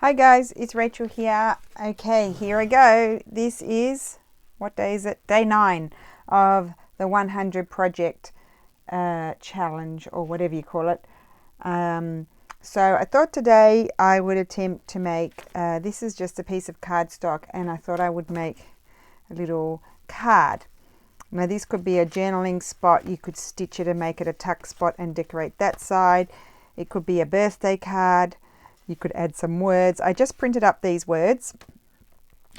Hi guys, it's Rachel here. Okay, here I go. This is, what day is it? Day 9 of the 100 project challenge, or whatever you call it. So I thought today I would attempt to make, this is just a piece of cardstock, and I thought I would make a little card. Now this could be a journaling spot. You could stitch it and make it a tuck spot and decorate that side. It could be a birthday card. You could add some words. I just printed up these words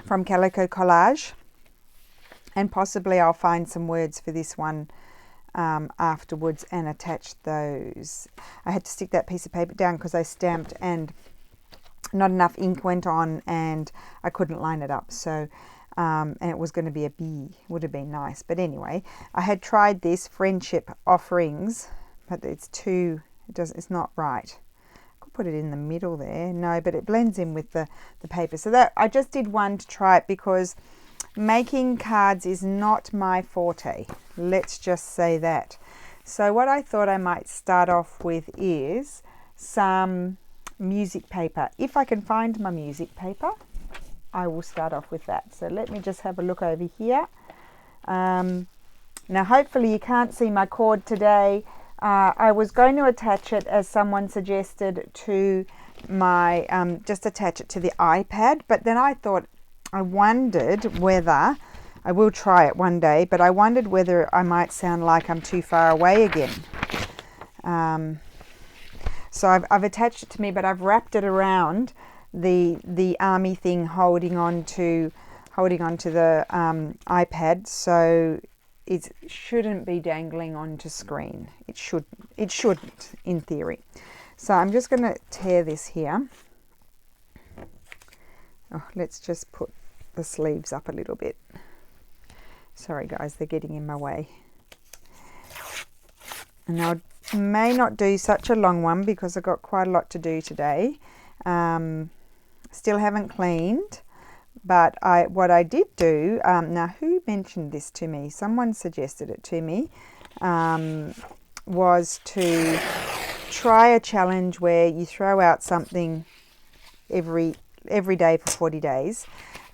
from Calico Collage, and possibly I'll find some words for this one afterwards and attach those. I had to stick that piece of paper down because I stamped and not enough ink went on and I couldn't line it up. So and it was going to be a bee. Would have been nice. But anyway, I had tried this friendship offerings, but it's not right. Put it in the middle there. No, but it blends in with the paper. So that I just did one to try it because making cards is not my forte. Let's just say that. So what I thought I might start off with is some music paper. If I can find my music paper, I will start off with that. So let me just have a look over here. Now hopefully you can't see my cord today. I was going to attach it, as someone suggested, to my, just attach it to the iPad, but then I wondered whether, I will try it one day, but I wondered whether I might sound like I'm too far away again. So I've attached it to me, but I've wrapped it around the army thing holding on to the iPad, so it shouldn't be dangling onto screen. It shouldn't, in theory. So I'm just going to tear this here. Oh, let's just put the sleeves up a little bit. Sorry guys, they're getting in my way. And I may not do such a long one because I've got quite a lot to do today. Still haven't cleaned. But what I did do, now who mentioned this to me? Someone suggested it to me, was to try a challenge where you throw out something every day for 40 days.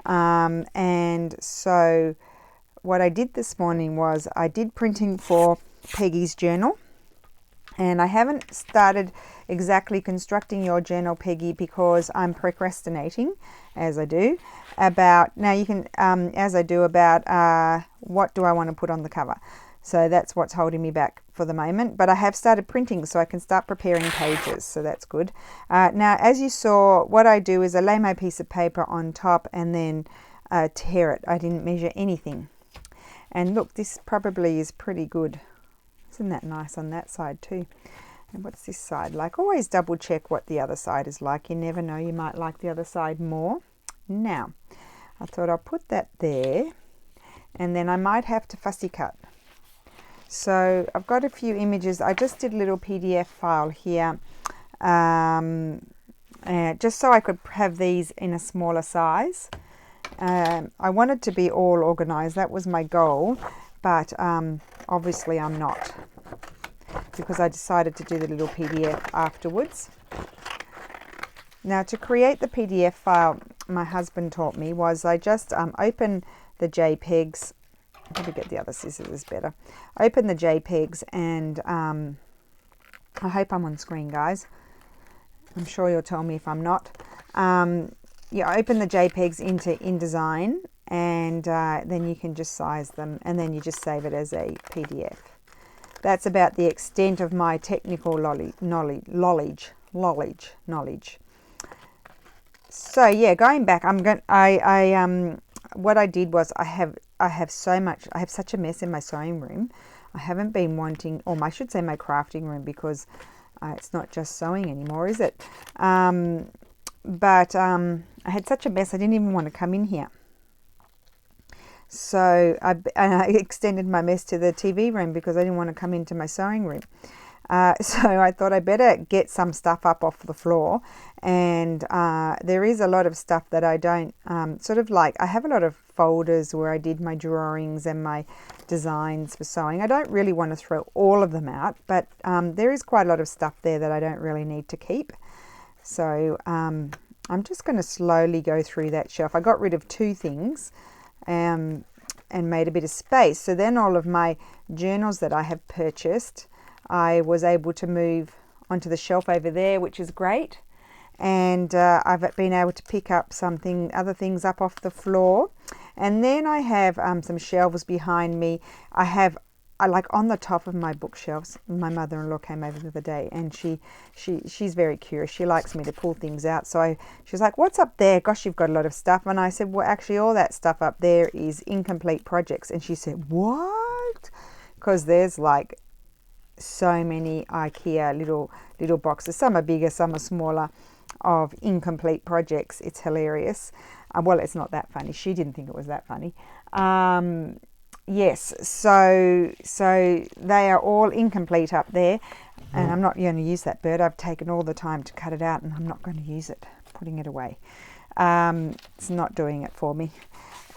And so what I did this morning was I did printing for Peggy's journal. And I haven't started exactly constructing your journal, Peggy, because I'm procrastinating, as I do, about, now you can, as I do about what do I want to put on the cover. So that's what's holding me back for the moment. But I have started printing, so I can start preparing pages, so that's good. Now, as you saw, what I do is I lay my piece of paper on top and then tear it. I didn't measure anything. And look, this probably is pretty good. Isn't that nice on that side too? And what's this side like? Always double check what the other side is like. You never know, you might like the other side more. Now, I thought I'll put that there, and then I might have to fussy cut. So I've got a few images. I just did a little PDF file here, just so I could have these in a smaller size. I wanted to be all organized. That was my goal. But obviously I'm not, because I decided to do the little PDF afterwards. Now, to create the PDF file, my husband taught me, was I just open the JPEGs. I'll probably get the other scissors, is better. Open the JPEGs, and I hope I'm on screen, guys. I'm sure you'll tell me if I'm not. You open the JPEGs into InDesign, and then you can just size them, and then you just save it as a PDF. That's about the extent of my technical knowledge. So yeah, going back, what I did was I have such a mess in my sewing room. I haven't been wanting, or I should say my crafting room, because it's not just sewing anymore, is it? But I had such a mess, I didn't even want to come in here. So I extended my mess to the TV room because I didn't want to come into my sewing room. So I thought I better get some stuff up off the floor. And there is a lot of stuff that I don't I have a lot of folders where I did my drawings and my designs for sewing. I don't really want to throw all of them out, but there is quite a lot of stuff there that I don't really need to keep. So I'm just going to slowly go through that shelf. I got rid of 2 things and made a bit of space. So then all of my journals that I have purchased, I was able to move onto the shelf over there, which is great. And I've been able to pick up other things up off the floor. And then I have some shelves behind me. I like on the top of my bookshelves. My mother-in-law came over the other day, and she's very curious. She likes me to pull things out. So she was like, "What's up there? Gosh, you've got a lot of stuff." And I said, "Well, actually, all that stuff up there is incomplete projects." And she said, "What?" Because there's like so many IKEA little boxes. Some are bigger, some are smaller, of incomplete projects. It's hilarious. Well, it's not that funny. She didn't think it was that funny. Yes, so they are all incomplete up there, and I'm not going to use that bird. I've taken all the time to cut it out, and I'm not going to use it. Putting it away. It's not doing it for me.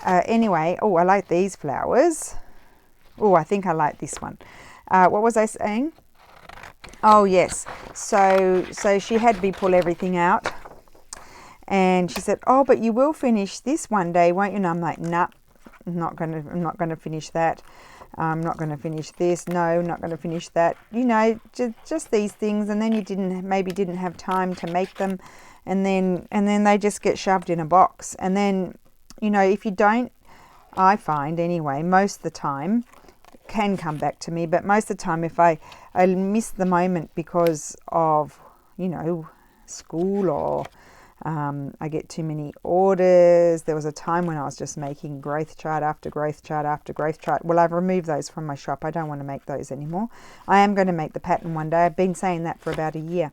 Anyway, I like these flowers. I think I like this one. What was I saying? Oh yes. So she had me pull everything out, and she said, "Oh, but you will finish this one day, won't you?" And I'm like, "Nah, I'm not gonna finish that. I'm not gonna finish this. No, I'm not gonna finish that. You know, just these things." And then you didn't have time to make them, and then they just get shoved in a box. And then, you know, if you don't, I find anyway, most of the time, can come back to me, but most of the time if I miss the moment because of, you know, school, or I get too many orders. There was a time when I was just making growth chart after growth chart after growth chart. Well, I've removed those from my shop. I don't want to make those anymore. I am going to make the pattern one day. I've been saying that for about a year.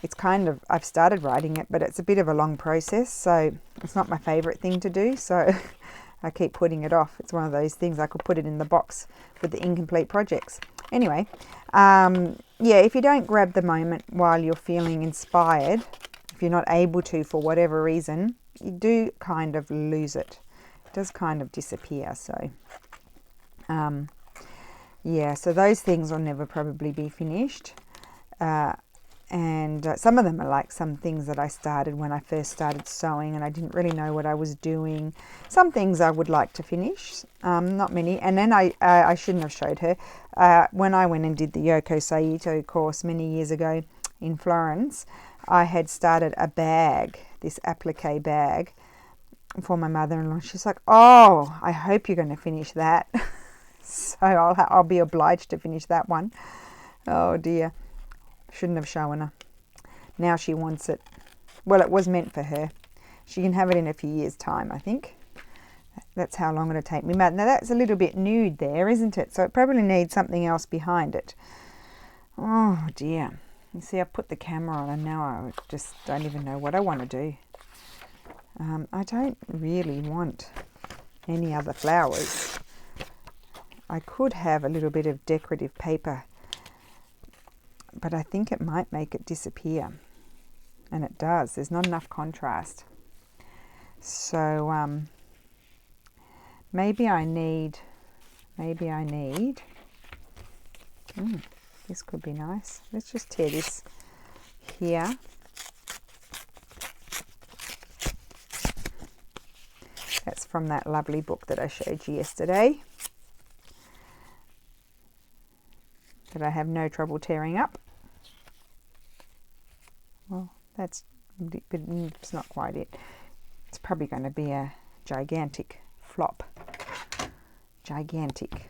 It's kind of, I've started writing it, but it's a bit of a long process, so it's not my favorite thing to do, so I keep putting it off. It's one of those things. I could put it in the box with the incomplete projects. Anyway, yeah, if you don't grab the moment while you're feeling inspired, if you're not able to for whatever reason, you do kind of lose it. It does kind of disappear. So, yeah, so those things will never probably be finished. And some of them are like some things that I started when I first started sewing, and I didn't really know what I was doing. Some things I would like to finish, not many. And then I shouldn't have showed her. When I went and did the Yoko Saito course many years ago in Florence, I had started a bag, this applique bag, for my mother-in-law. She's like, "Oh, I hope you're going to finish that." So I'll be obliged to finish that one. Oh dear. Shouldn't have shown her. Now she wants it. Well, it was meant for her. She can have it in a few years' time, I think. That's how long it'll take me. Now that's a little bit nude there, isn't it? So it probably needs something else behind it. Oh dear. You see, I put the camera on, and now I just don't even know what I want to do. I don't really want any other flowers. I could have a little bit of decorative paper, but I think it might make it disappear. And it does. There's not enough contrast. So maybe I need, this could be nice. Let's just tear this here. That's from that lovely book that I showed you yesterday, that I have no trouble tearing up. Well, but it's not quite it. It's probably going to be a gigantic flop. Gigantic.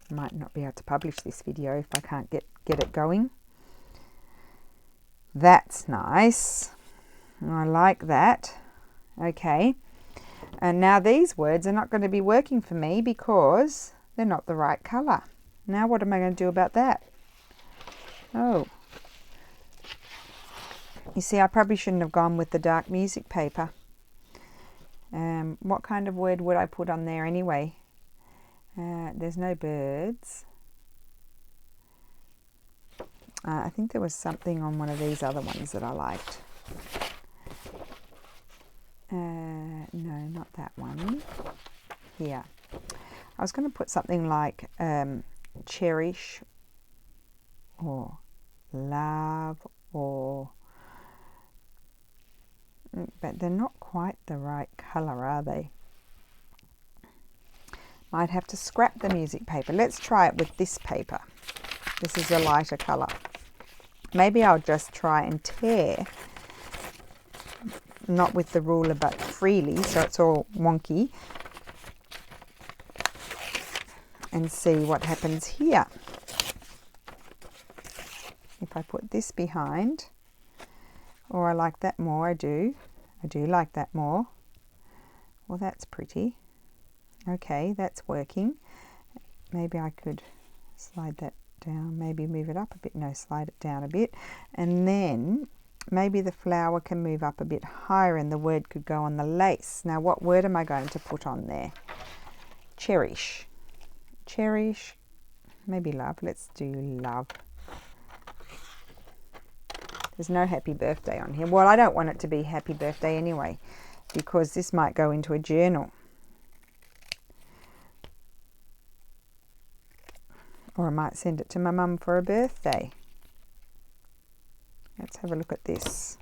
Might not be able to publish this video if I can't get it going. That's nice. I like that. Okay. And now these words are not going to be working for me because they're not the right colour. Now what am I going to do about that? Oh. You see, I probably shouldn't have gone with the dark music paper. What kind of word would I put on there anyway? There's no birds. I think there was something on one of these other ones that I liked. No, not that one. Here. I was going to put something like cherish, or love, or But they're not quite the right colour, are they? Might have to scrap the music paper. Let's try it with this paper. This is a lighter colour. Maybe I'll just try and tear, not with the ruler but freely, so it's all wonky, and see what happens here. If I put this behind, or I like that more, I do like that more. Well, that's pretty. Okay, that's working. Maybe I could slide that down, maybe move it up a bit. No, slide it down a bit, and then maybe the flower can move up a bit higher and the word could go on the lace. Now, what word am I going to put on there? Cherish. Cherish. Maybe love. Let's do love. There's no happy birthday on here. Well, I don't want it to be happy birthday anyway, because this might go into a journal. Or I might send it to my mum for a birthday. Let's have a look at this.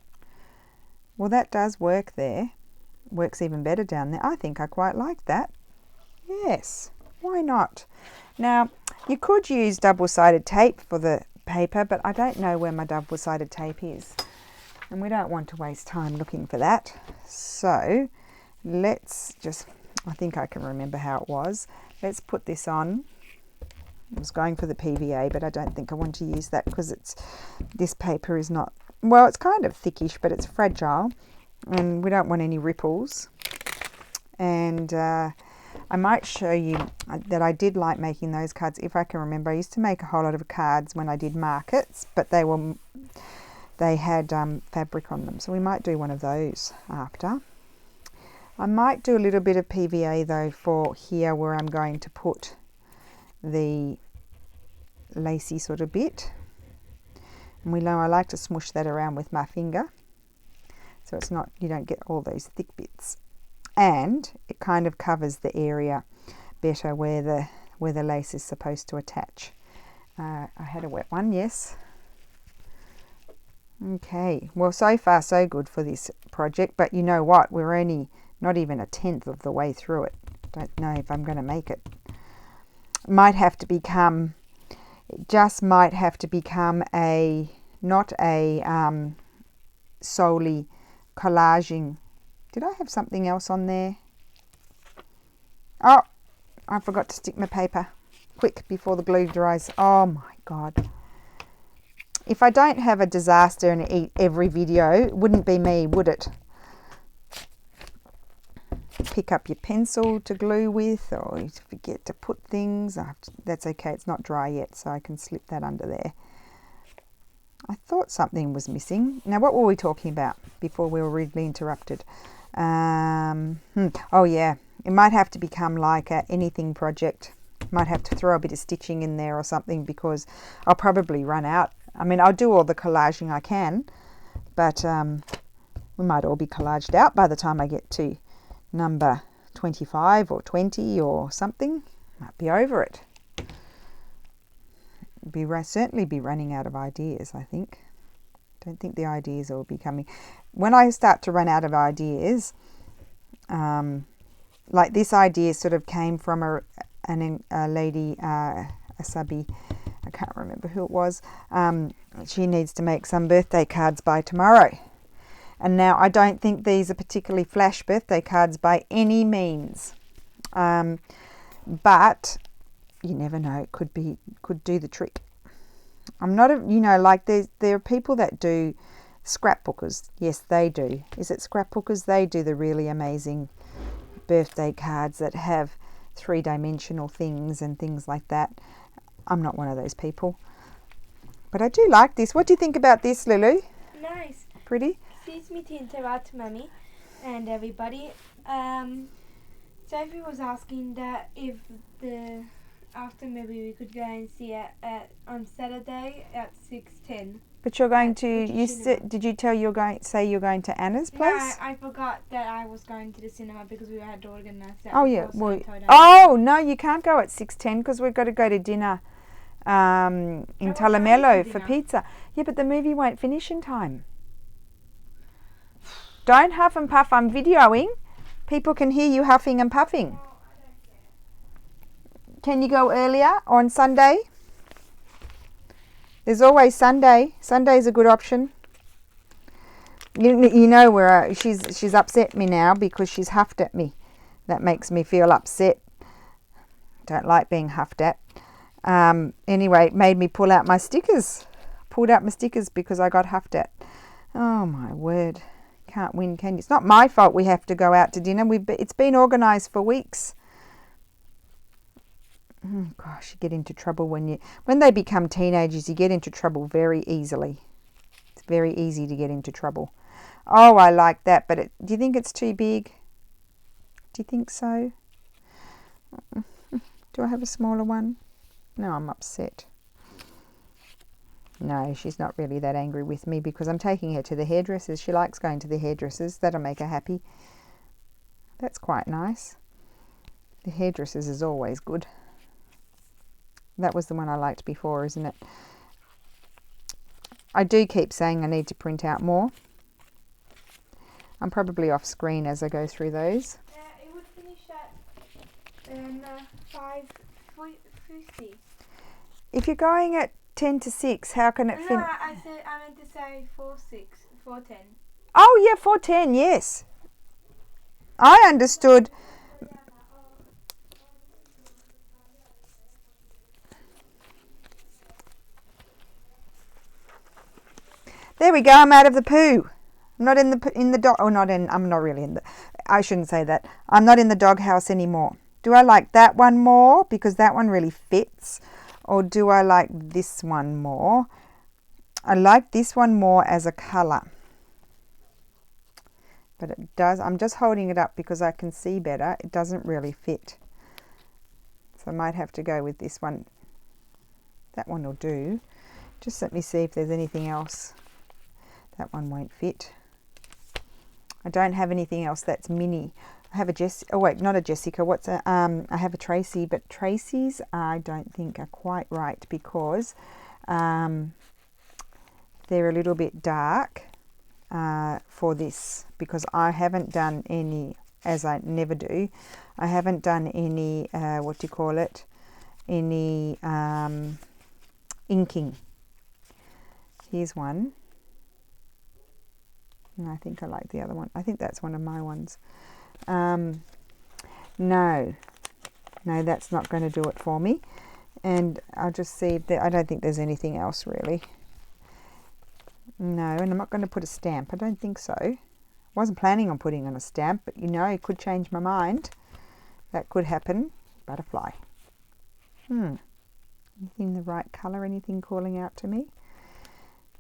Well, that does work there. Works even better down there. I think I quite like that. Yes, why not? Now, you could use double-sided tape for the paper, but I don't know where my double-sided tape is. And we don't want to waste time looking for that. So, let's just, I think I can remember how it was. Let's put this on. I was going for the PVA, but I don't think I want to use that because this paper is not, well, it's kind of thickish, but it's fragile and we don't want any ripples. And I might show you that I did like making those cards, if I can remember. I used to make a whole lot of cards when I did markets, but they had fabric on them, so we might do one of those after. I might do a little bit of PVA though for here where I'm going to put the lacy sort of bit, and we know I like to smush that around with my finger so it's not, you don't get all those thick bits, and it kind of covers the area better where the lace is supposed to attach. I had a wet one, yes. Okay, well, so far so good for this project, but you know what, we're only not even 1/10 of the way through it. Don't know if I'm going to make it. Might have to become, it just might have to become a, not a solely collaging. Did I have something else on there? Oh, I forgot to stick my paper. Quick, before the glue dries. Oh my God. If I don't have a disaster and eat every video, it wouldn't be me, would it? Pick up your pencil to glue with, or you forget to put things. That's okay, it's not dry yet, so I can slip that under there. I thought something was missing. Now, what were we talking about before we were rudely interrupted? Oh yeah, it might have to become like a anything project. Might have to throw a bit of stitching in there or something, because I'll probably run out. I mean, I'll do all the collaging I can, but we might all be collaged out by the time I get to number 25 or 20 or something. Might be over it. Certainly be running out of ideas, I think. Don't think the ideas will be coming. When I start to run out of ideas, like this idea sort of came from a lady, a subby, I can't remember who it was. She needs to make some birthday cards by tomorrow. And now I don't think these are particularly flash birthday cards by any means. But you never know, it could do the trick. I'm not like there are people that do scrapbookers. Yes, they do. Is it scrapbookers? They do the really amazing birthday cards that have 3-dimensional things and things like that. I'm not one of those people. But I do like this. What do you think about this, Lulu? Nice. Pretty? Excuse me to interrupt, Mummy and everybody. Sophie was asking that if after maybe we could go and see it on Saturday at 6:10. But you're going to, did you tell you're going to Anna's place? No, I forgot that I was going to the cinema because we had to organise that. Oh yeah, well, no, you can't go at 6:10 because we've got to go to dinner in Talamello for pizza. Yeah, but the movie won't finish in time. Don't huff and puff. I'm videoing. People can hear you huffing and puffing. Can you go earlier on Sunday? There's always Sunday. Sunday's a good option. You know where she's upset me now because she's huffed at me. That makes me feel upset. Don't like being huffed at. Anyway, it made me pull out my stickers. Pulled out my stickers because I got huffed at. Oh my word. Can't win, can you? It's not my fault we have to go out to dinner. It's been organised for weeks. Oh gosh, you get into trouble when they become teenagers. You get into trouble very easily. It's very easy to get into trouble. Oh, I like that, but do you think it's too big? Do you think so? Do I have a smaller one? No, I'm upset. No, she's not really that angry with me because I'm taking her to the hairdressers. She likes going to the hairdressers. That'll make her happy. That's quite nice. The hairdressers is always good. That was the one I liked before, isn't it? I do keep saying I need to print out more. I'm probably off screen as I go through those. It would finish at 5:50. If you're going at 10 to 6, how can it finish? No, I meant to say 4:10. Oh, yeah, 4:10, yes. I understood. There we go, I'm out of the poo. I'm not in the dog, I'm not really in the, I shouldn't say that. I'm not in the doghouse anymore. Do I like that one more because that one really fits? Or do I like this one more? I like this one more as a colour. But it does, I'm just holding it up because I can see better. It doesn't really fit. So I might have to go with this one. That one will do. Just let me see if there's anything else. That one won't fit. I don't have anything else that's mini. I have a oh wait, not a Jessica. I have a Tracy, but Tracy's I don't think are quite right because they're a little bit dark for this because I haven't done any, as I never do. I haven't done any any inking. Here's one. No, I think I like the other one. I think that's one of my ones. No, that's not going to do it for me. And I'll just see if I don't think there's anything else really. No, and I'm not going to put a stamp. I don't think so. I wasn't planning on putting on a stamp, but it could change my mind. That could happen. Butterfly. Anything the right colour? Anything calling out to me?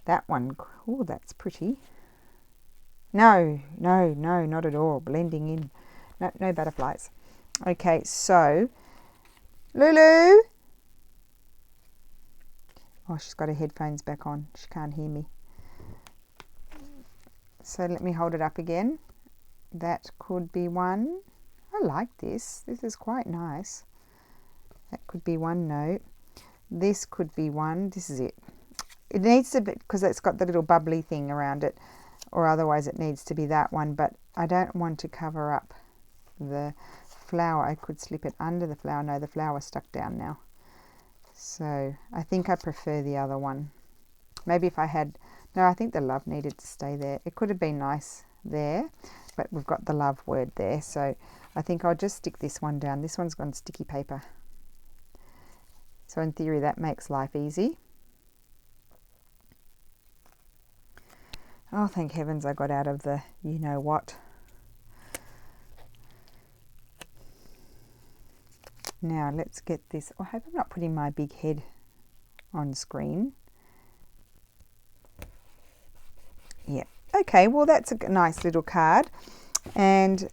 That one. Oh, that's pretty. No, not at all. Blending in. No butterflies. Okay, so Lulu. Oh, she's got her headphones back on. She can't hear me. So let me hold it up again. That could be one. I like this. This is quite nice. That could be one note. This could be one. This is it. It needs to be, because it's got the little bubbly thing around it, or otherwise it needs to be that one, but I don't want to cover up the flower. I could slip it under the flower. No, the flower's stuck down now. So I think I prefer the other one. Maybe if I had, no, I think the love needed to stay there. It could have been nice there, but we've got the love word there. So I think I'll just stick this one down. This one's got sticky paper. So in theory, that makes life easy. Oh, thank heavens I got out of the you-know-what. Now, let's get this. I hope I'm not putting my big head on screen. Yeah. Okay, well, that's a nice little card. And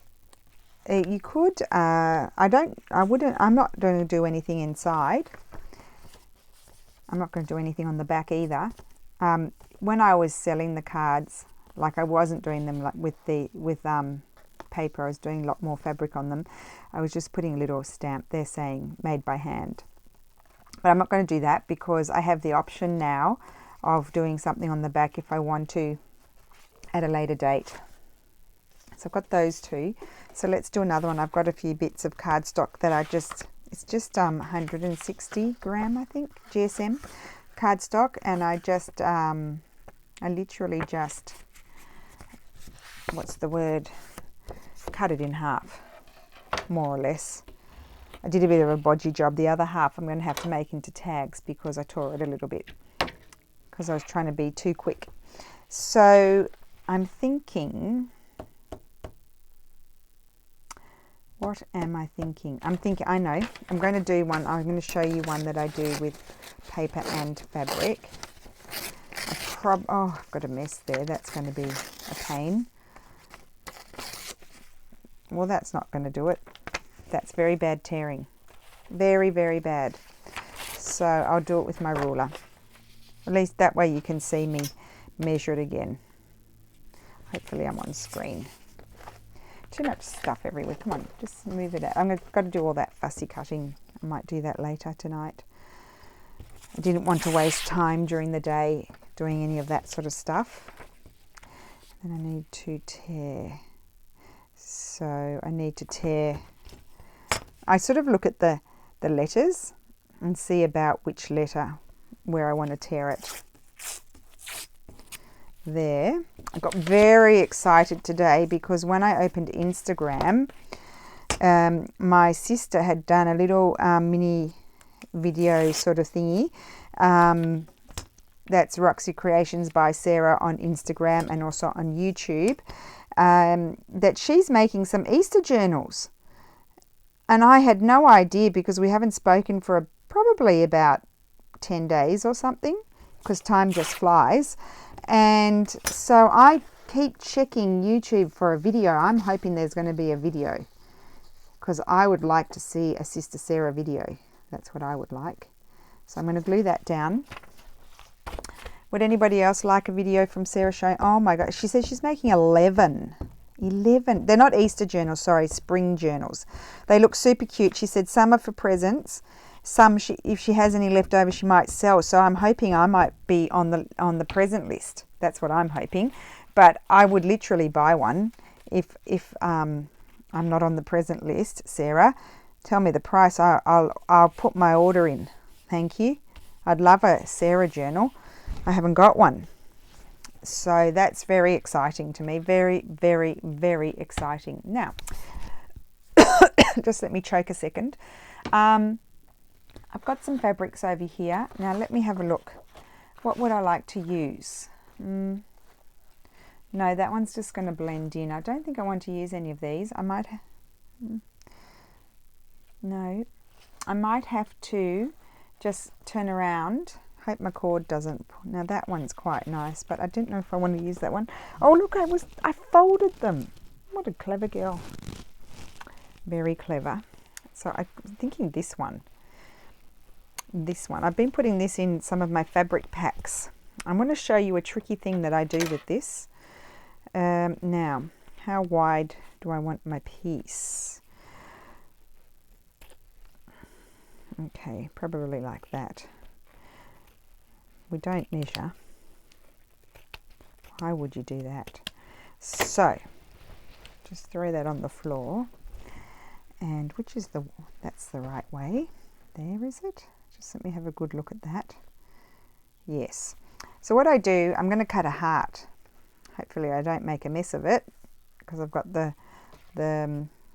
you could, I'm not going to do anything inside. I'm not going to do anything on the back either. When I was selling the cards, like I wasn't doing them like with paper, I was doing a lot more fabric on them. I was just putting a little stamp there saying made by hand. But I'm not going to do that because I have the option now of doing something on the back if I want to at a later date. I've got those two. So let's do another one. I've got a few bits of cardstock that it's just 160 gram, I think, GSM cardstock, and I literally just, what's the word, cut it in half, more or less. I did a bit of a bodgy job. The other half I'm going to have to make into tags because I tore it a little bit because I was trying to be too quick. So I'm thinking, what am I thinking? I know, I'm going to do one. I'm going to show you one that I do with paper and fabric. I've got a mess there. That's going to be a pain. Well, that's not going to do it. That's very bad tearing. Very, very bad. So I'll do it with my ruler. At least that way you can see me measure it again. Hopefully I'm on screen. Too much stuff everywhere. Come on, just move it out. I've got to do all that fussy cutting. I might do that later tonight. I didn't want to waste time during the day doing any of that sort of stuff. And I need to tear. So I need to tear. I sort of look at the letters and see about which letter, where I want to tear it. There. I got very excited today because when I opened Instagram, my sister had done a little mini video sort of thingy. That's Roxy Creations by Sarah on Instagram and also on YouTube. That she's making some Easter journals. And I had no idea because we haven't spoken for probably about 10 days or something because time just flies. And so I keep checking YouTube for a video. I'm hoping there's going to be a video because I would like to see a Sister Sarah video. That's what I would like. So I'm going to glue that down. Would anybody else like a video from Sarah showing? Oh my God, she says she's making 11. They're not Easter journals, sorry, spring journals. They look super cute. She said some are for presents. Some, if she has any left over, she might sell. So I'm hoping I might be on the present list. That's what I'm hoping. But I would literally buy one if I'm not on the present list. Sarah, tell me the price. I'll put my order in. Thank you. I'd love a Sarah journal. I haven't got one. So that's very exciting to me. Very, very, very exciting. Now, just let me choke a second. I've got some fabrics over here. Now let me have a look. What would I like to use? No, that one's just going to blend in. I don't think I want to use any of these. I might have to just turn around. Hope my cord doesn't. Now that one's quite nice, but I didn't know if I want to use that one. Oh look, I folded them. What a clever girl. Very clever. So I'm thinking this one. I've been putting this in some of my fabric packs. I'm going to show you a tricky thing that I do with this. Now, how wide do I want my piece? Okay, probably like that. We don't measure. Why would you do that? So, just throw that on the floor. And that's the right way. There, is it? Just let me have a good look at that. Yes. So what I do, I'm going to cut a heart. Hopefully I don't make a mess of it because I've got I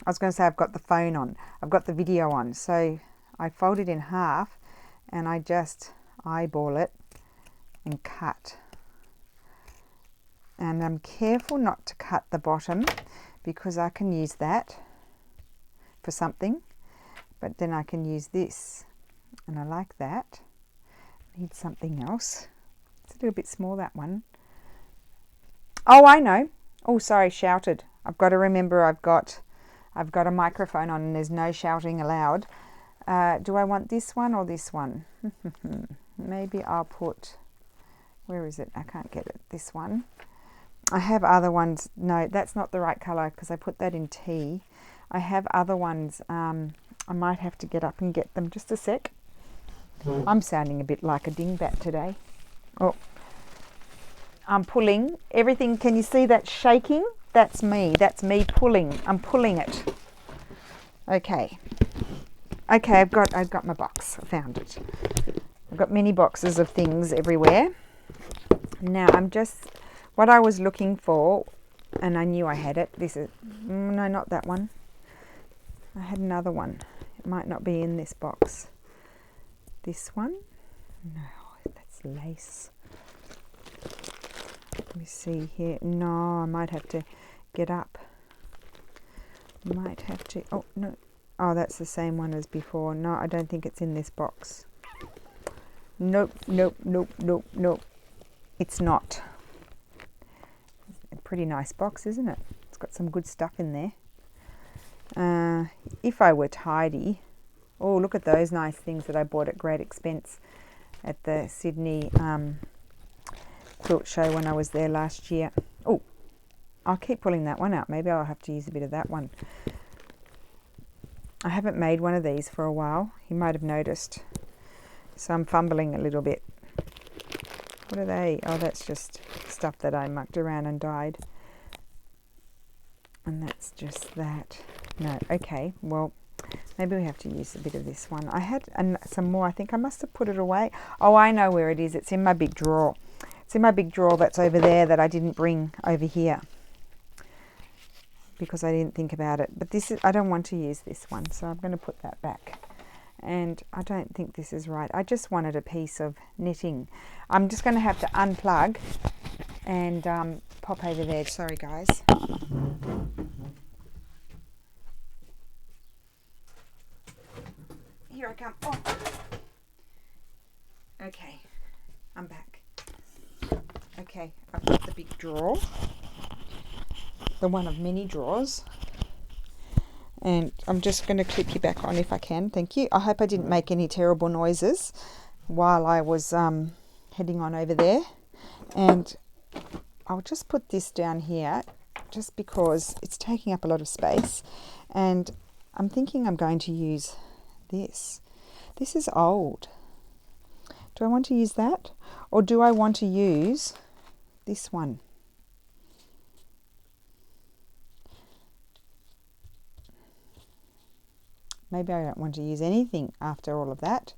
was going to say I've got the phone on. I've got the video on. So I fold it in half and I just eyeball it and cut. And I'm careful not to cut the bottom because I can use that for something, but then I can use this, and I like that. Need something else. It's a little bit small, that one. Oh, I know. Oh, sorry, shouted. I've got to remember I've got a microphone on and there's no shouting allowed. Do I want this one or this one? Maybe I'll put, where is it? I can't get it. This one. I have other ones. No, that's not the right colour because I put that in tea. I have other ones. I might have to get up and get them. Just a sec. I'm sounding a bit like a dingbat today. Oh, I'm pulling everything. Can you see that shaking? That's me pulling. I'm pulling it. Okay, I've got my box. I found it. I've got many boxes of things everywhere. Now what I was looking for, and I knew I had it. This is, no, not that one. I had another one. It might not be in this box. This one? No, that's lace. Let me see here. No, I might have to get up. Might have to, oh no. Oh, that's the same one as before. No, I don't think it's in this box. Nope. It's not. A pretty nice box, isn't it? It's got some good stuff in there. If I were tidy. Oh, look at those nice things that I bought at great expense at the Sydney quilt show when I was there last year. Oh, I'll keep pulling that one out. Maybe I'll have to use a bit of that one. I haven't made one of these for a while. You might have noticed. So I'm fumbling a little bit. What are they? Oh, that's just stuff that I mucked around and dyed. And that's just that. No, okay. Well, maybe we have to use a bit of this one. I had some more. I think I must have put it away. Oh, I know where it is. It's in my big drawer. It's in my big drawer that's over there that I didn't bring over here because I didn't think about it. But I don't want to use this one, so I'm going to put that back. And I don't think this is right. I just wanted a piece of knitting. I'm just going to have to unplug and pop over there. Sorry, guys. Here I come. Oh. Okay, I'm back. Okay, I've got the big drawer. The one of many drawers. And I'm just going to clip you back on if I can. Thank you. I hope I didn't make any terrible noises while I was heading on over there. And I'll just put this down here just because it's taking up a lot of space. And I'm thinking I'm going to use this. This is old. Do I want to use that? Or do I want to use this one? Maybe I don't want to use anything after all of that.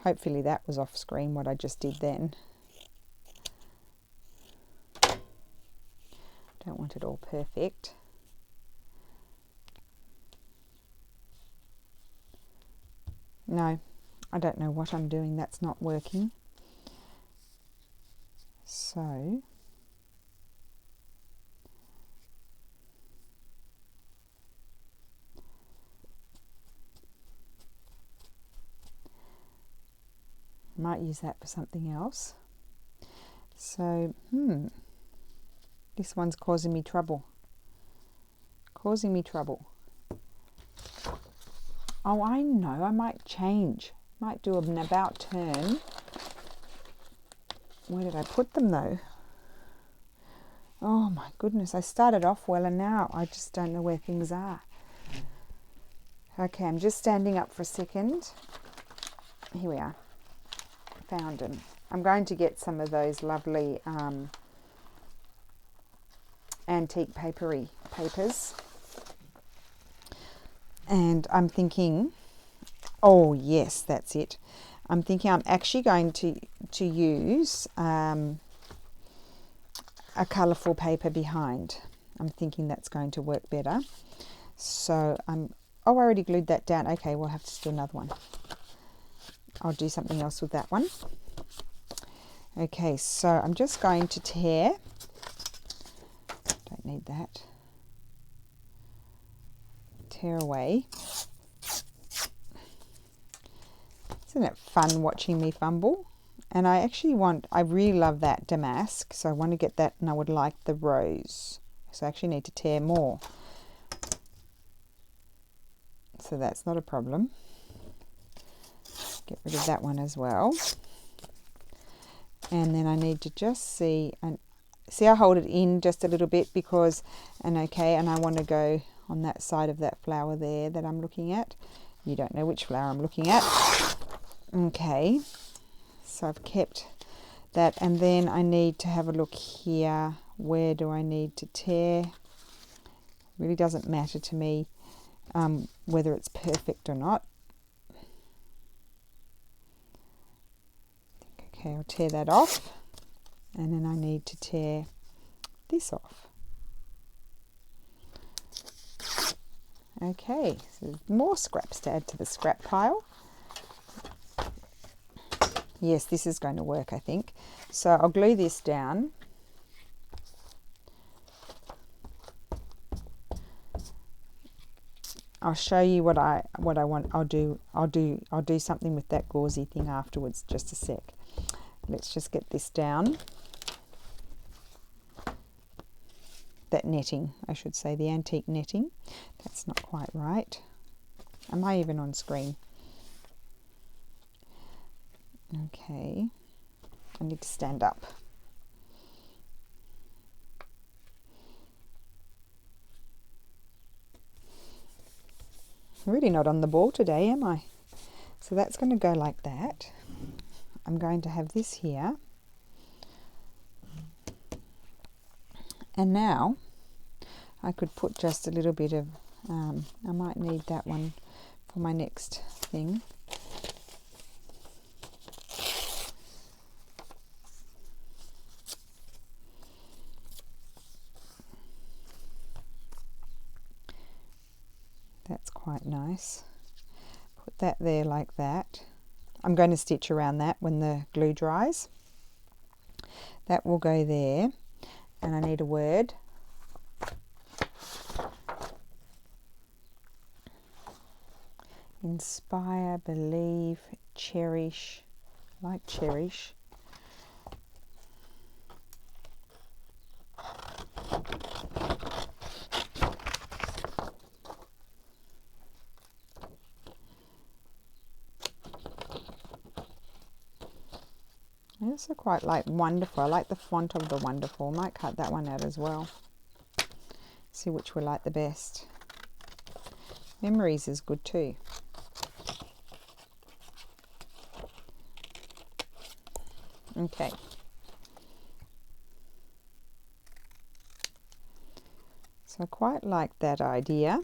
Hopefully that was off screen what I just did then. Don't want it all perfect. No, I don't know what I'm doing. That's not working. So might use that for something else. So, this one's causing me trouble. Oh, I know. I might change. Might do an about turn. Where did I put them though? Oh my goodness. I started off well and now I just don't know where things are. Okay, I'm just standing up for a second. Here we are. Found them. I'm going to get some of those lovely antique papers. And I'm thinking, oh yes, that's it. I'm thinking I'm actually going to use a colourful paper behind. I'm thinking that's going to work better. So I already glued that down. Okay, we'll have to do another one. I'll do something else with that one. Okay, so I'm just going to tear. Don't need that. Tear away. Isn't it fun watching me fumble? And I really love that damask, so I want to get that, and I would like the rose. So I actually need to tear more. So that's not a problem. Get rid of that one as well. And then I need to just see, and see I hold it in just a little bit because, and I want to go on that side of that flower there that I'm looking at. You don't know which flower I'm looking at. Okay, so I've kept that. And then I need to have a look here. Where do I need to tear? Really doesn't matter to me whether it's perfect or not. Okay, I'll tear that off, and then I need to tear this off. Okay, so more scraps to add to the scrap pile. Yes, this is going to work, I think. So I'll glue this down. I'll show you what I want. I'll do something with that gauzy thing afterwards. Just a sec. Let's just get this down. That netting, I should say, the antique netting. That's not quite right. Am I even on screen? Okay. I need to stand up. I'm really not on the ball today, am I? So that's going to go like that. I'm going to have this here. And now I could put just a little bit of, I might need that one for my next thing. That's quite nice. Put that there like that. I'm going to stitch around that when the glue dries. That will go there. And I need a word. Inspire, believe, cherish. I like cherish. I also quite like wonderful. I like the font of the wonderful. Might cut that one out as well. See which we like the best. Memories is good too. Okay. So I quite like that idea.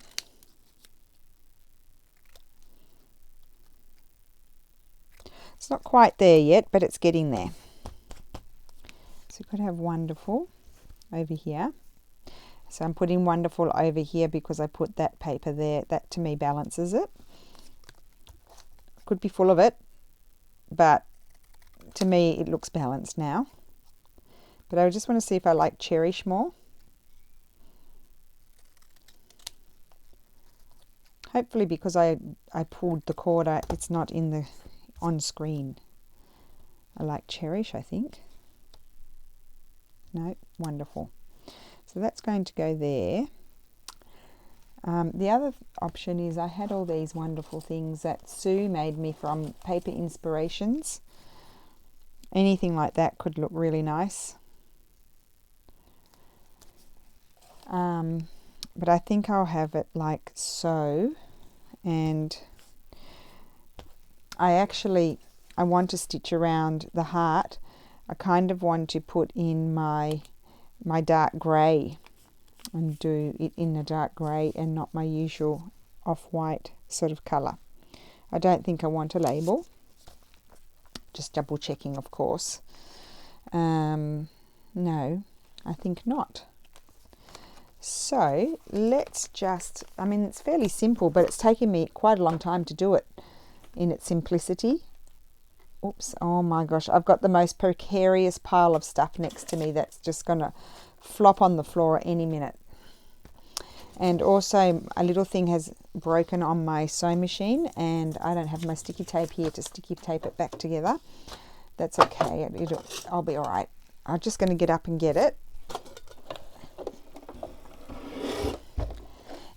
It's not quite there yet, but it's getting there. So we could have wonderful over here. So I'm putting wonderful over here because I put that paper there. That to me balances it. Could be full of it, but to me it looks balanced now. But I just want to see if I like cherish more. Hopefully because I pulled the cord out, it's not in the on screen. I like cherish, I think. No, wonderful. So that's going to go there. The other option is I had all these wonderful things that Sue made me from Paper Inspirations. Anything like that could look really nice. But I think I'll have it like so. And I want to stitch around the heart. I kind of want to put in my dark grey and do it in a dark grey and not my usual off-white sort of colour. I don't think I want a label. Just double checking, of course. No, I think not. So let's just, I mean, it's fairly simple, but it's taken me quite a long time to do it in its simplicity. Oops, oh my gosh, I've got the most precarious pile of stuff next to me that's just going to flop on the floor any minute. And also a little thing has broken on my sewing machine and I don't have my sticky tape here to sticky tape it back together. That's okay, I'll be all right. I'm just going to get up and get it.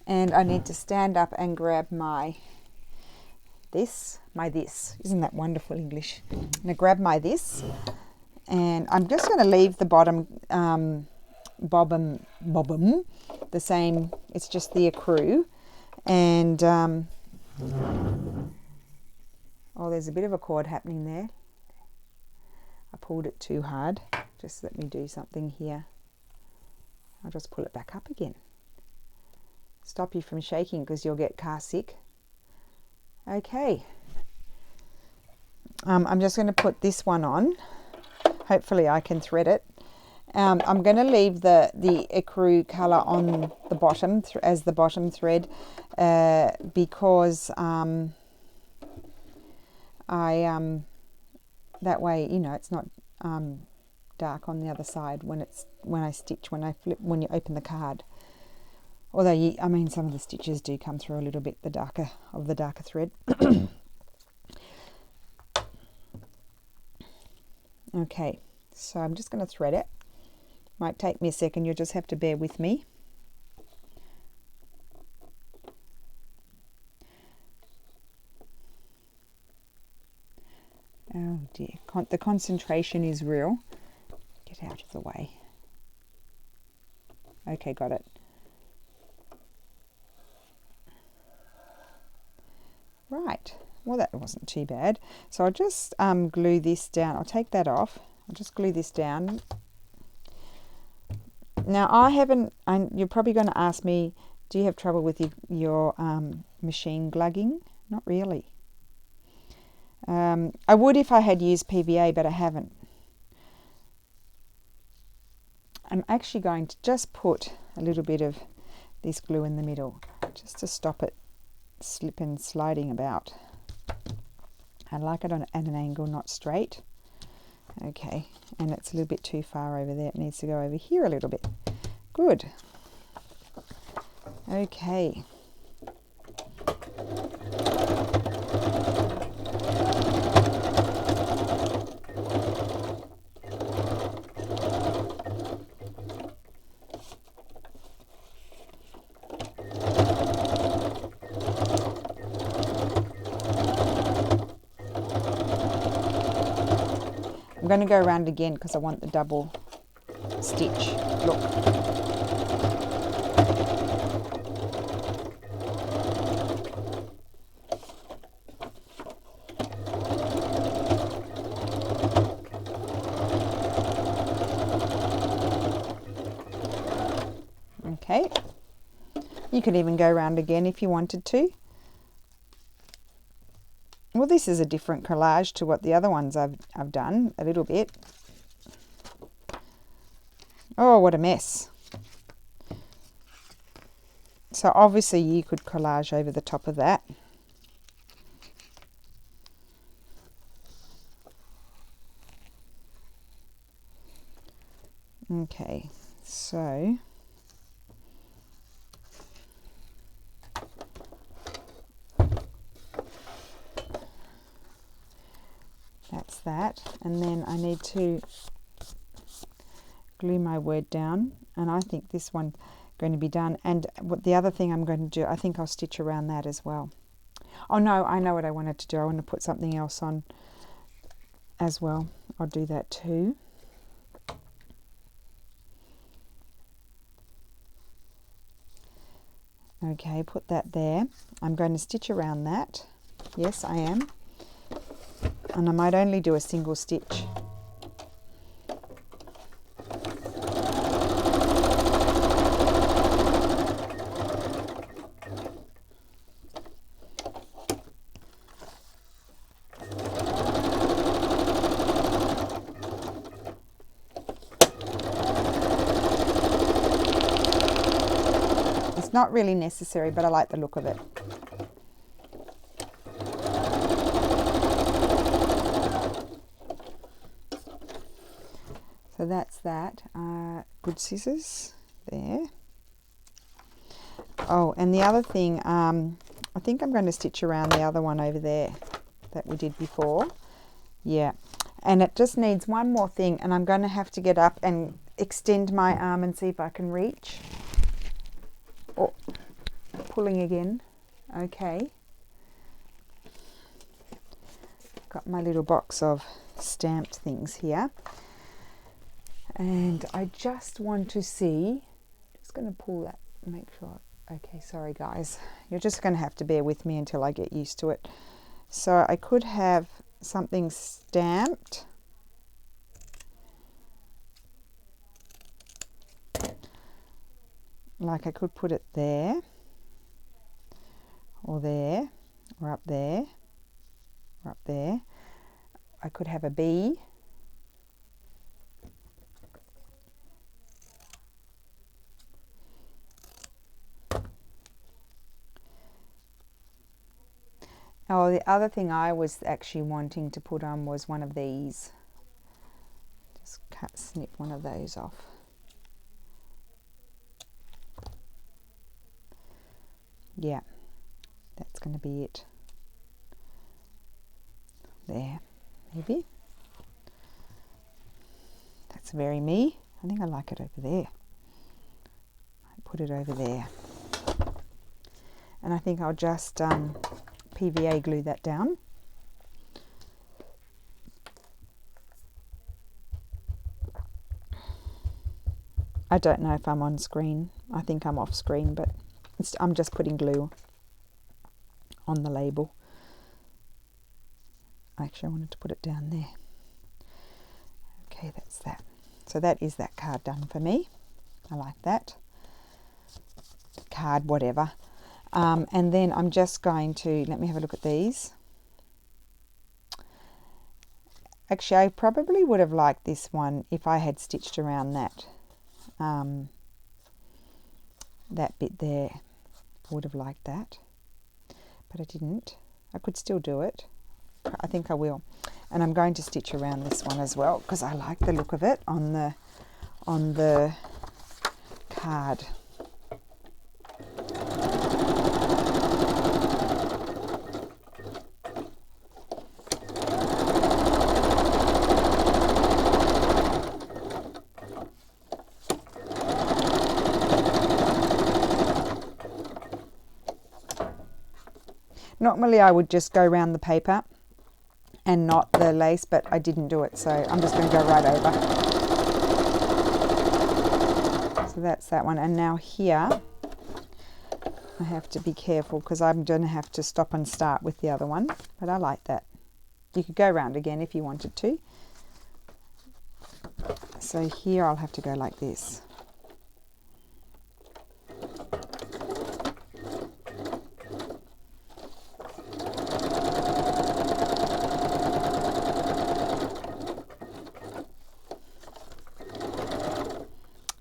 And I need to stand up and grab my this. Isn't that wonderful English? I'm going to grab my this. And I'm just going to leave the bottom bobbin the same. It's just the accrue. And, oh, there's a bit of a cord happening there. I pulled it too hard. Just let me do something here. I'll just pull it back up again. Stop you from shaking because you'll get car sick. Okay. I'm just going to put this one on. Hopefully I can thread it. I'm going to leave the ecru colour on the bottom as the bottom thread because that way, you know, it's not dark on the other side when I stitch, when you open the card. Although I mean, some of the stitches do come through a little bit the darker thread. Okay, so I'm just going to thread it. Might take me a second, you'll just have to bear with me. Oh dear, the concentration is real. Get out of the way. Okay, got it. Right, well that wasn't too bad. So I'll just glue this down. I'll take that off. I'll just glue this down. Now you're probably going to ask me, do you have trouble with your machine glugging? Not really. I would if I had used PVA, but I haven't. I'm actually going to just put a little bit of this glue in the middle, just to stop it sliding about. I like it at an angle, not straight. Okay, and it's a little bit too far over there. It needs to go over here a little bit. Good. Okay. I'm going to go around again because I want the double stitch look. Okay, you could even go around again if you wanted to. Well, this is a different collage to what the other ones I've done a little bit. Oh, what a mess. So obviously you could collage over the top of that. Okay, so that's that, and then I need to glue my word down, and I think this one's going to be done. And what the other thing I'm going to do, I think I'll stitch around that as well. Oh no, I know what I wanted to do. I want to put something else on as well. I'll do that too. Okay, put that there. I'm going to stitch around that. Yes, I am. And I might only do a single stitch. It's not really necessary, but I like the look of it. So that's that. Good scissors there. Oh, and the other thing, I think I'm going to stitch around the other one over there that we did before. Yeah, and it just needs one more thing, and I'm going to have to get up and extend my arm and see if I can reach. Oh, pulling again. Okay. Got my little box of stamped things here. And I just want to see, just going to pull that, make sure. Okay, sorry guys. You're just going to have to bear with me until I get used to it. So I could have something stamped like I could put it there, or there, or up there, or up there. I could have a bee. Oh, the other thing I was actually wanting to put on was one of these. Just snip one of those off. Yeah, that's going to be it. There, maybe. That's very me. I think I like it over there. I put it over there. And I think I'll just PVA glue that down. I don't know if I'm on screen. I think I'm off screen, but I'm just putting glue on the label. Actually, I wanted to put it down there. Okay, that's that. So that is that card done for me. I like that. Card, whatever. And then I'm just going to, let me have a look at these. Actually, I probably would have liked this one if I had stitched around that. That bit there. I would have liked that. But I didn't. I could still do it. I think I will. And I'm going to stitch around this one as well because I like the look of it on the card. Normally I would just go around the paper and not the lace, but I didn't do it, so I'm just going to go right over. So that's that one. And now here I have to be careful because I'm going to have to stop and start with the other one, but I like that. You could go around again if you wanted to. So here I'll have to go like this.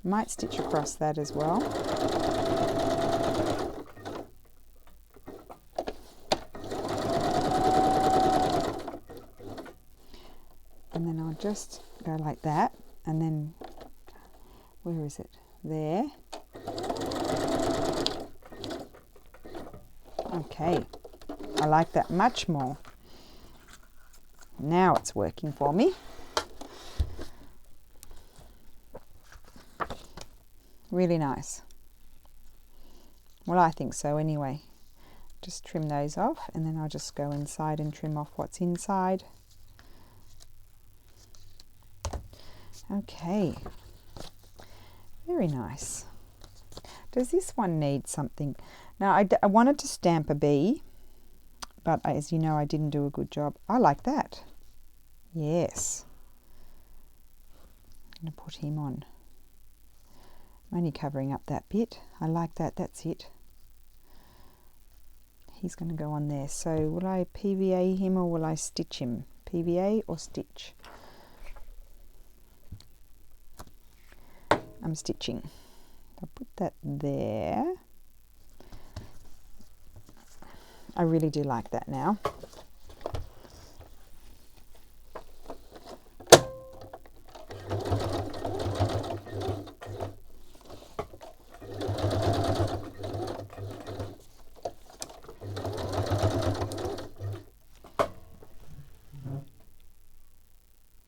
Might stitch across that as well. And then I'll just go like that, and then, where is it? There. Okay, I like that much more. Now it's working for me. Really nice. Well, I think so anyway. Just trim those off, and then I'll just go inside and trim off what's inside. Okay, very nice. Does this one need something? Now I wanted to stamp a bee, but as you know I didn't do a good job. I like that. Yes. I'm going to put him on. I'm only covering up that bit. I like that. That's it. He's going to go on there. So will I PVA him or will I stitch him? PVA or stitch? I'm stitching. I'll put that there. I really do like that now.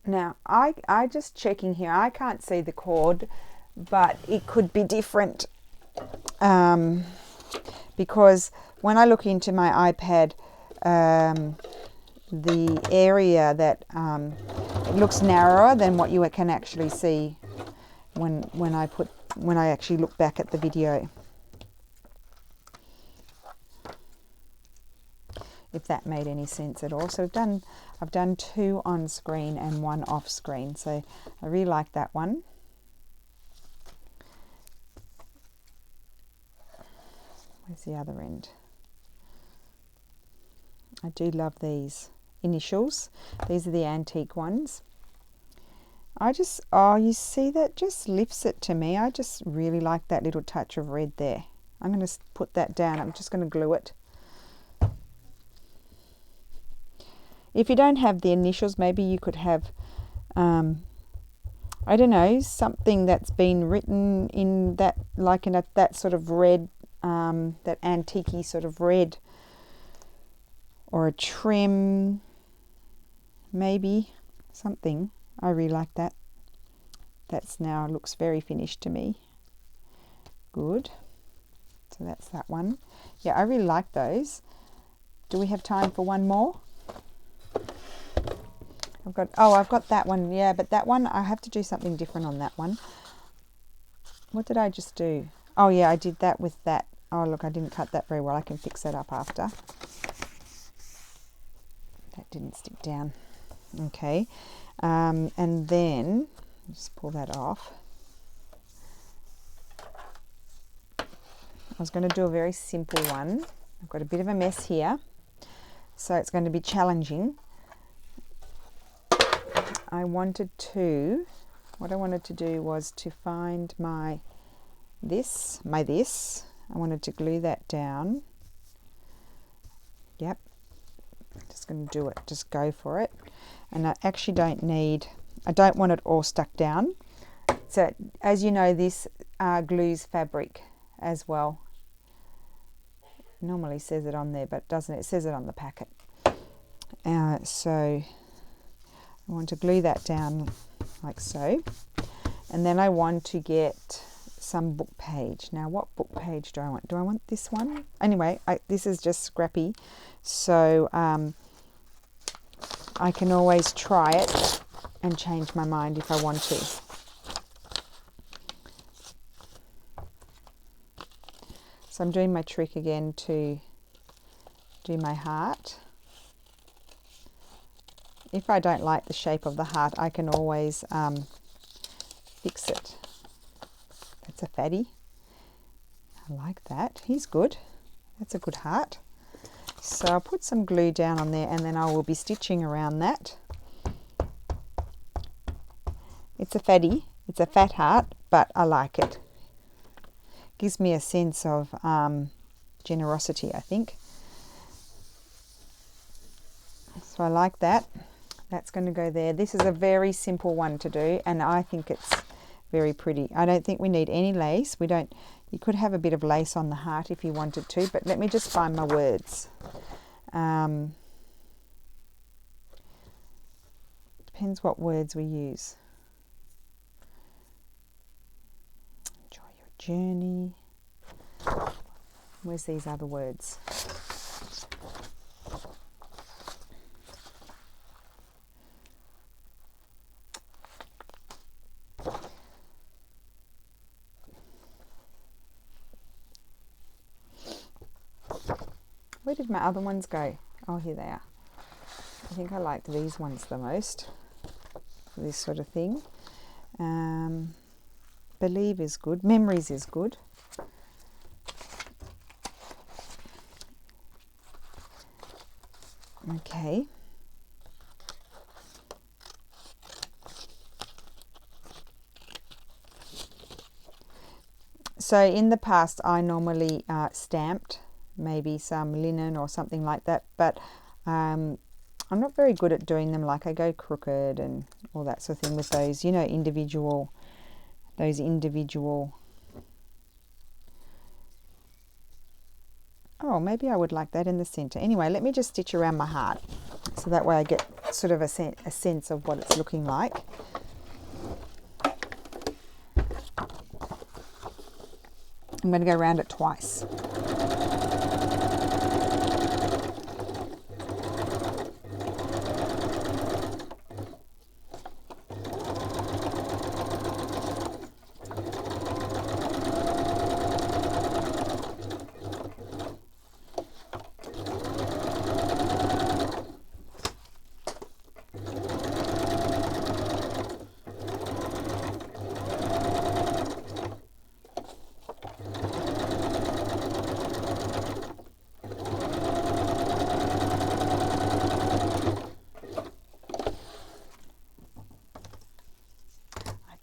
Now, I just checking here, I can't see the cord, but it could be different because when I look into my iPad, the area that it looks narrower than what you can actually see when I actually look back at the video. If that made any sense at all. So I've done 2 on screen and 1 off screen. So I really like that one. Where's the other end? I do love these initials. These are the antique ones. Oh, you see, that just lifts it to me. I just really like that little touch of red there. I'm going to put that down. I'm just going to glue it. If you don't have the initials, maybe you could have, I don't know, something that's been written in that, like in that sort of red, that antique-y sort of red, or a trim, maybe something. I really like that. That's now looks very finished to me. Good. So that's that one. Yeah, I really like those. Do we have time for one more? I've got that one. Yeah, but that one, I have to do something different on that one. What did I just do? Oh yeah, I did that with that. Oh look, I didn't cut that very well. I can fix that up after. That didn't stick down. Okay. And then, just pull that off. I was going to do a very simple one. I've got a bit of a mess here, so it's going to be challenging. What I wanted to do was to find my this. I wanted to glue that down. Yep. Just going to do it. Just go for it. And I actually don't want it all stuck down. So as you know, this glues fabric as well. It normally says it on there, but it doesn't. It says it on the packet. So I want to glue that down like so. And then I want to get some book page. Now, what book page do I want? Do I want this one? Anyway, this is just scrappy. So I can always try it and change my mind if I want to. So I'm doing my trick again to do my heart. If I don't like the shape of the heart, I can always fix it. That's a fatty. I like that. He's good. That's a good heart. So I'll put some glue down on there, and then I will be stitching around that. It's a fatty. It's a fat heart, but I like it. Gives me a sense of generosity, I think. So I like that. That's going to go there. This is a very simple one to do, and I think it's very pretty. I don't think we need any lace. You could have a bit of lace on the heart if you wanted to, but let me just find my words. Depends what words we use. Enjoy your journey. Where's these other words? Where did my other ones go? Oh, here they are. I think I like these ones the most. This sort of thing. Believe is good. Memories is good. Okay. So in the past, I normally stamped maybe some linen or something like that, but I'm not very good at doing them. Like I go crooked and all that sort of thing with those, you know, individual. Oh, maybe I would like that in the center. Anyway, let me just stitch around my heart, so that way I get sort of a sense of what it's looking like. I'm going to go around it twice.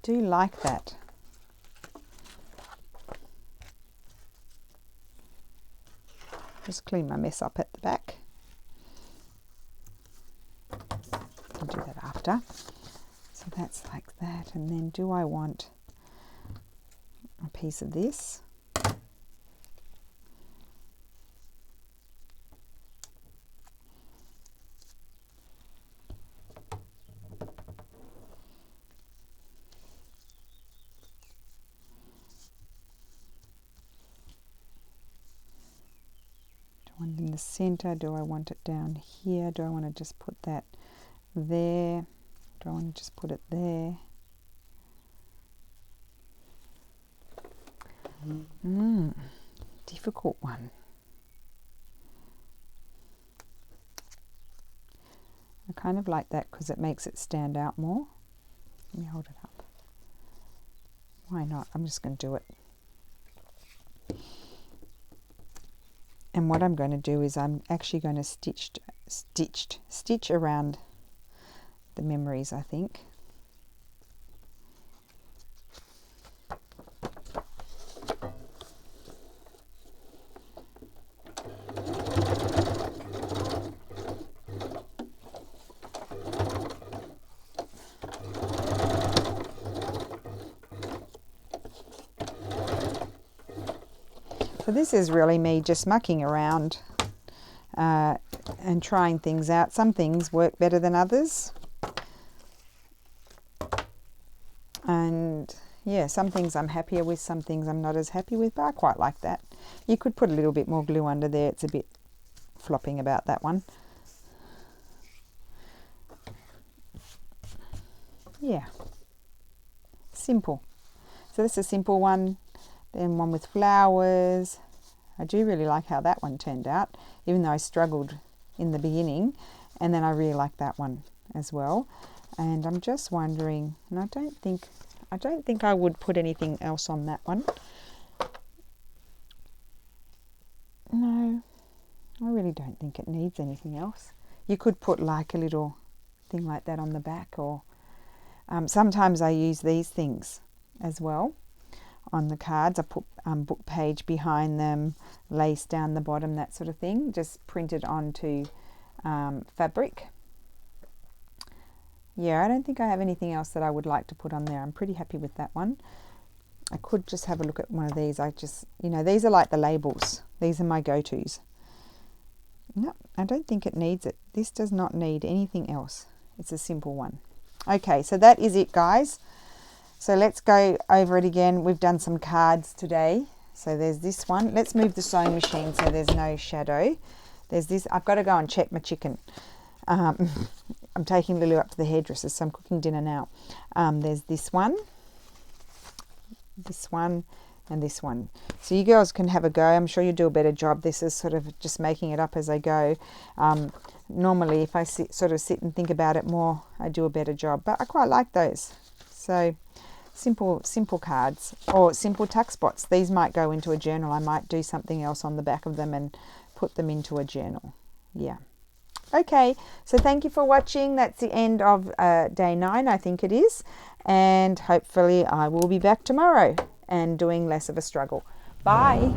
do like that. Just clean my mess up at the back. I'll do that after. So that's like that. And then do I want a piece of this? Want it in the center? Do I want it down here? Do I want to just put that there? Do I want to just put it there? Difficult one. I kind of like that because it makes it stand out more. Let me hold it up. Why not? I'm just going to do it. And what I'm going to do is I'm actually going to stitch around the memories, I think. So this is really me just mucking around and trying things out. Some things work better than others. And yeah, some things I'm happier with, some things I'm not as happy with, but I quite like that. You could put a little bit more glue under there. It's a bit flopping about that one. Yeah, simple. So this is a simple one. Then one with flowers. I do really like how that one turned out, even though I struggled in the beginning. And then I really like that one as well. And I'm just wondering, and I don't think I would put anything else on that one. No, I really don't think it needs anything else. You could put like a little thing like that on the back, or sometimes I use these things as well on the cards. I put book page behind them, lace down the bottom, that sort of thing, just printed onto fabric. Yeah, I don't think I have anything else that I would like to put on there. I'm pretty happy with that one. I could just have a look at one of these. These are like the labels. These are my go-tos. No, I don't think it needs it. This does not need anything else. It's a simple one. Okay, so that is it, guys. So let's go over it again. We've done some cards today. So there's this one. Let's move the sewing machine so there's no shadow. There's this. I've got to go and check my chicken. I'm taking Lulu up to the hairdresser, so I'm cooking dinner now. There's this one, and this one. So you girls can have a go. I'm sure you'll do a better job. This is sort of just making it up as I go. Normally, if I sit and think about it more, I do a better job. But I quite like those. So simple cards or simple tuck spots. These might go into a journal. I might do something else on the back of them and put them into a journal. Yeah. Okay, so thank you for watching. That's the end of day 9, I think it is. And hopefully I will be back tomorrow and doing less of a struggle. Bye.